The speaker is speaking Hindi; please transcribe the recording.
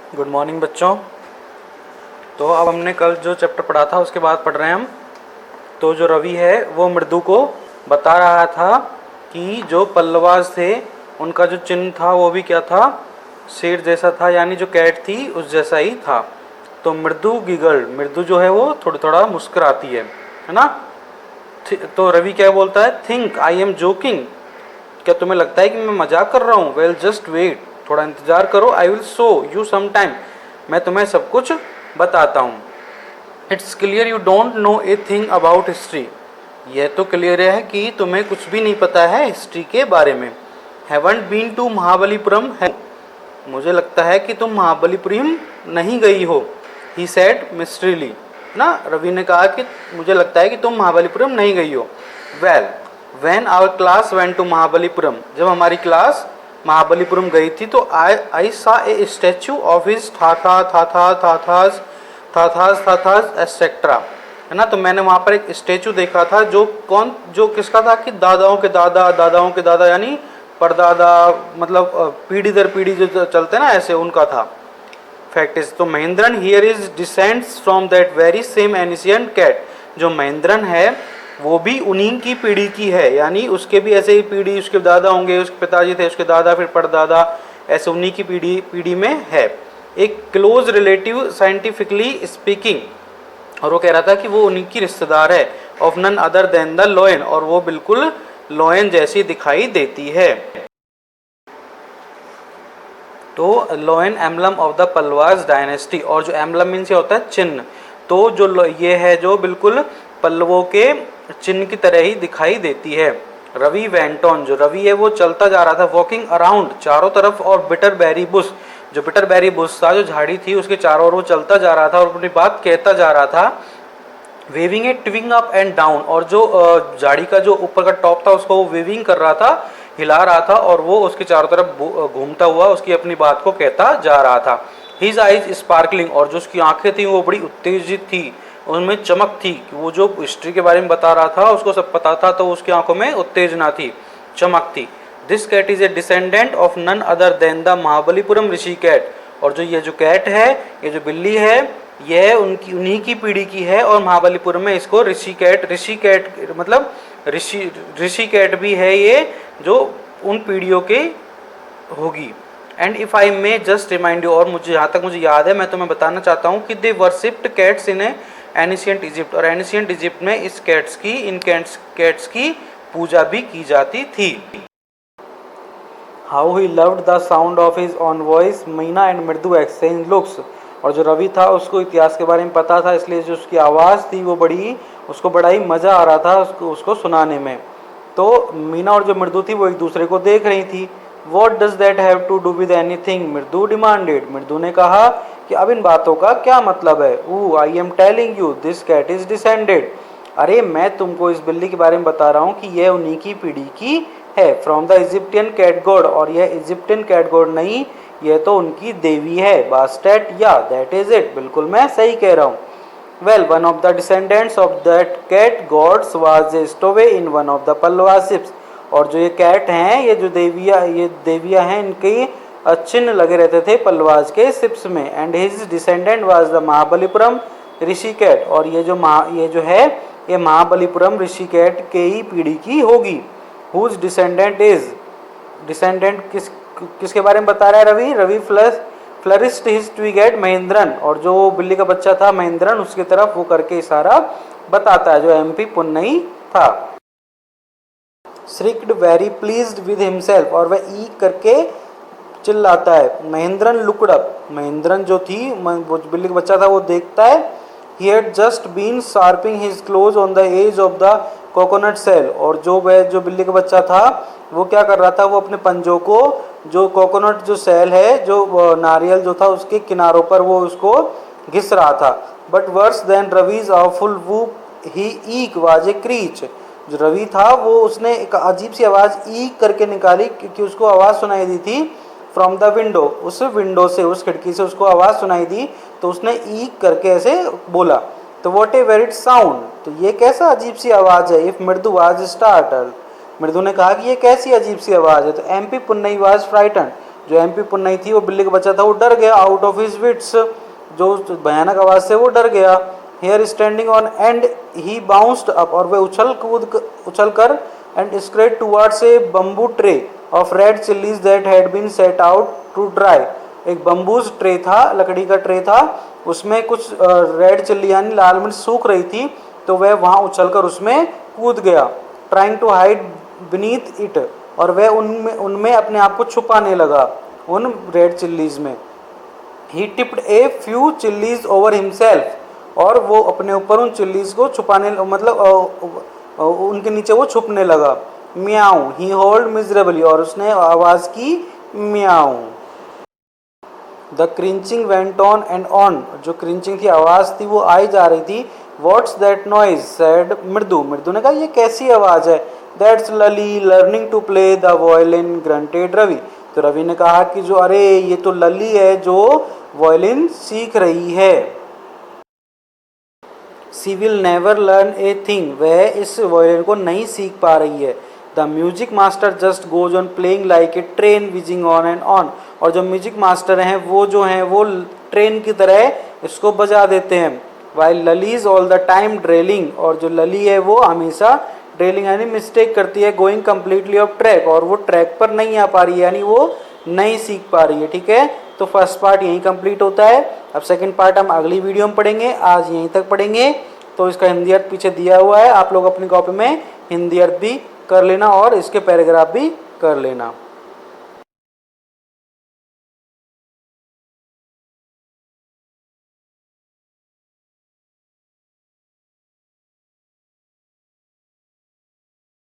गुड मॉर्निंग बच्चों। तो अब हमने कल जो चैप्टर पढ़ा था उसके बाद पढ़ रहे हैं हम। तो जो रवि है वो मृदु को बता रहा था कि जो पल्लवाज थे उनका जो चिन्ह था वो भी क्या था, शेर जैसा था, यानी जो कैट थी उस जैसा ही था। तो मृदु गिगल, मृदु जो है वो थोड़ा थोड़ा मुस्कुराती है ना। तो रवि क्या बोलता है, थिंक आई एम जोकिंग, क्या तुम्हें लगता है कि मैं मजाक कर रहा हूँ। वेल जस्ट वेट, थोड़ा इंतजार करो, I will show you some time, मैं तुम्हें सब कुछ बताता हूँ। It's clear you don't know a thing about history, यह तो क्लियर है कि तुम्हें कुछ भी नहीं पता है हिस्ट्री के बारे में। हैवंट बीन टू महाबलीपुरम, है मुझे लगता है कि तुम महाबलीपुरम नहीं गई हो। ही सेड मिस्ट्रीली, ना रवि ने कहा कि मुझे लगता है कि तुम महाबलीपुरम नहीं गई हो। Well when our class went to Mahabalipuram, जब हमारी क्लास महाबलीपुरम गई थी तो I saw a statue of his थाथास एटसेट्रा, है ना। तो मैंने वहाँ पर एक स्टैचू देखा था जो किसका था कि दादाओं के दादा यानी परदादा, मतलब पीढ़ी दर पीढ़ी जो चलते ना ऐसे, उनका था। फैक्ट इज, तो Mahendran here is descends from that very same ancient cat, जो महेंद्रन है वो भी उन्हीं की पीढ़ी की है, यानी उसके भी ऐसे ही पीढ़ी, उसके दादा होंगे, उसके पिताजी थे, उसके दादा, फिर परदादा, ऐसे उन्हीं की पीढ़ी में है। एक क्लोज रिलेटिव साइंटिफिकली स्पीकिंग, और वो कह रहा था कि वो उन्हीं की रिश्तेदार है। Of none other than the lion, और वो बिल्कुल लोयन जैसी दिखाई देती है। तो lion emblem of the Pallavas dynasty, और जो एम्बलम मीन्स होता है चिन्ह, तो जो ये है जो बिल्कुल पल्लवों के चिन्ह की तरह ही दिखाई देती है। रवि वेंटॉन, जो रवि है वो चलता जा रहा था, वॉकिंग अराउंड, चारों तरफ, और बिटर बेरी बुश, जो बिटर बेरी बुश था, जो झाड़ी थी उसके चारों ओर वो चलता जा रहा था और अपनी बात कहता जा रहा था। Waving a twig up and down, और जो झाड़ी का जो ऊपर का टॉप था उसको वो वेविंग कर रहा था, हिला रहा था, और वो उसके चारों तरफ घूमता हुआ उसकी अपनी बात को कहता जा रहा था। हिज आइज स्पार्कलिंग, और जो उसकी आंखें थी वो बड़ी उत्तेजित थी, उनमें चमक थी। वो जो हिस्ट्री के बारे में बता रहा था उसको सब पता था, तो उसकी आंखों में उत्तेजना थी, चमक थी। This cat is a descendant of none other than the Mahabalipuram rishi cat, और जो ये जो कैट है, ये जो बिल्ली है, यह उन्हीं की पीढ़ी की है, और महाबलीपुरम में इसको ऋषि कैट मतलब ऋषि कैट भी है, ये जो उन पीढ़ियों के होगी। And if I may just remind you, और मुझे जहाँ तक मुझे याद है मैं तुम्हें बताना चाहता हूँ कि दे वर्शिप्ड कैट्स इन एनिशियंट इजिप्ट, और एनिशियंट इजिप्ट में इन कैट्स की पूजा भी की जाती थी। How he loved the sound of his on voice, Meena and मृदु एक्सचेंज लुक्स, और जो रवि था उसको इतिहास के बारे में पता था, इसलिए जो उसकी आवाज़ थी वो उसको बड़ा ही मज़ा आ रहा था उसको सुनाने में। तो मीना और जो मृदु थी वो एक दूसरे को देख रही थी। What does that have to do with anything, Mridu demanded, Mridu ने कहा कि अब इन बातों का क्या मतलब है। I am telling you this cat is descended, अरे मैं तुमको इस बिल्ली के बारे में बता रहा हूँ कि यह उन्हीं की पीढ़ी की है। From the Egyptian cat god, और यह इजिप्टियन कैट गॉड नहीं, यह तो उनकी देवी है। बास्टेट, या दैट इज इट, बिल्कुल मैं सही कह रहा हूँ। Well one of the descendants of that cat gods was a stowaway in one of the Pallava ships, और जो ये कैट हैं, ये देवियाँ हैं, इनके चिन्ह लगे रहते थे पल्लवाज के शिप्स में। And his descendant was the Mahabalipuram rishi cat, और ये जो है ये महाबलीपुरम ऋषि कैट के ही पीढ़ी की होगी। हुज डिसेंडेंट इज, डिसेंडेंट किसके बारे में बता रहा है Ravi flourished his twig at Mahendran, और जो बिल्ली का बच्चा था महेंद्रन, उसकी तरफ वो करके इशारा बताता है, जो एमपी पुन्नई था। श्रिक्ड वेरी प्लीज्ड विद हिमसेल्फ, और वह ई करके चिल्लाता है। महेंद्रन लुक्ड अप, महेंद्रन जो थी, वो बिल्ली का बच्चा था, वो देखता है। He had just been sharpening his claws on the edge of the coconut shell, और जो बिल्ली का बच्चा था वो क्या कर रहा था, वो अपने पंजों को जो कोकोनट जो सेल है, जो नारियल जो था उसके किनारों पर वो उसको घिस रहा था। But worse than Ravi's awful whoop he ईक was a crèche, जो रवि था वो उसने एक अजीब सी आवाज़ ईक करके निकाली, क्योंकि उसको आवाज़ सुनाई दी थी फ्रॉम द विंडो, उस विंडो से, उस खिड़की से उसको आवाज़ सुनाई दी, तो उसने ईक करके ऐसे बोला। तो वॉट ए वेरिड साउंड, तो ये कैसा अजीब सी आवाज़ है। इफ़ मृदु वाज स्टार्टल्ड, मृदु ने कहा कि ये कैसी अजीब सी आवाज़ है। तो एमपी पुन्नई वाज फ्राइटन, जो एमपी पुन्नई थी, वो बिल्ली का बच्चा था, वो डर गया, आउट ऑफ हिज विट्स, जो भयानक आवाज़ से वो डर गया। Hair standing on end he bounced up, और वह उछल कर and scrambled towards a bamboo tray of red chillies that had been set out to dry. एक बम्बूज ट्रे था, लकड़ी का ट्रे था, उसमें कुछ रेड चिल्ली यानी लाल मिर्च सूख रही थी, तो वह वहाँ उछलकर उसमें कूद गया। Trying to hide beneath it, और वह उनमें उनमें अपने आप को छुपाने लगा, उन रेड चिल्लीज में। He tipped a few chillies over himself, और वो अपने ऊपर उन चिल्लीज को छुपाने, मतलब उनके नीचे वो छुपने लगा। म्याऊ, ही होल्ड मिजरेबली, और उसने आवाज़ की म्याऊ। The crunching went on and on, जो क्रिंचिंग की आवाज़ थी वो आई जा रही थी। व्हाट्स दैट नॉइज सेड मृदु, मृदु ने कहा ये कैसी आवाज़ है। That's Lali learning to play the violin, grunted Ravi. तो रवि ने कहा कि जो अरे ये तो लली है जो वायलिन सीख रही है। She will never learn a thing, वह इस वायलिन को नहीं सीख पा रही है। The music master just goes on playing like a train wheezing on and on, और जो म्यूजिक मास्टर हैं वो जो हैं वो ट्रेन की तरह इसको बजा देते हैं। While Lali is all the time drilling, और जो लली है वो हमेशा ड्रेलिंग यानी मिस्टेक करती है, गोइंग कम्प्लीटली ऑफ ट्रैक, और वो ट्रैक पर नहीं आ पा रही है, यानी वो नहीं सीख पा रही है। ठीक है, तो फर्स्ट पार्ट यहीं कंप्लीट होता है। अब सेकंड पार्ट हम अगली वीडियो में पढ़ेंगे, आज यहीं तक पढ़ेंगे। तो इसका हिंदी अर्थ पीछे दिया हुआ है, आप लोग अपनी कॉपी में हिंदी अर्थ भी कर लेना और इसके पैराग्राफ भी कर लेना।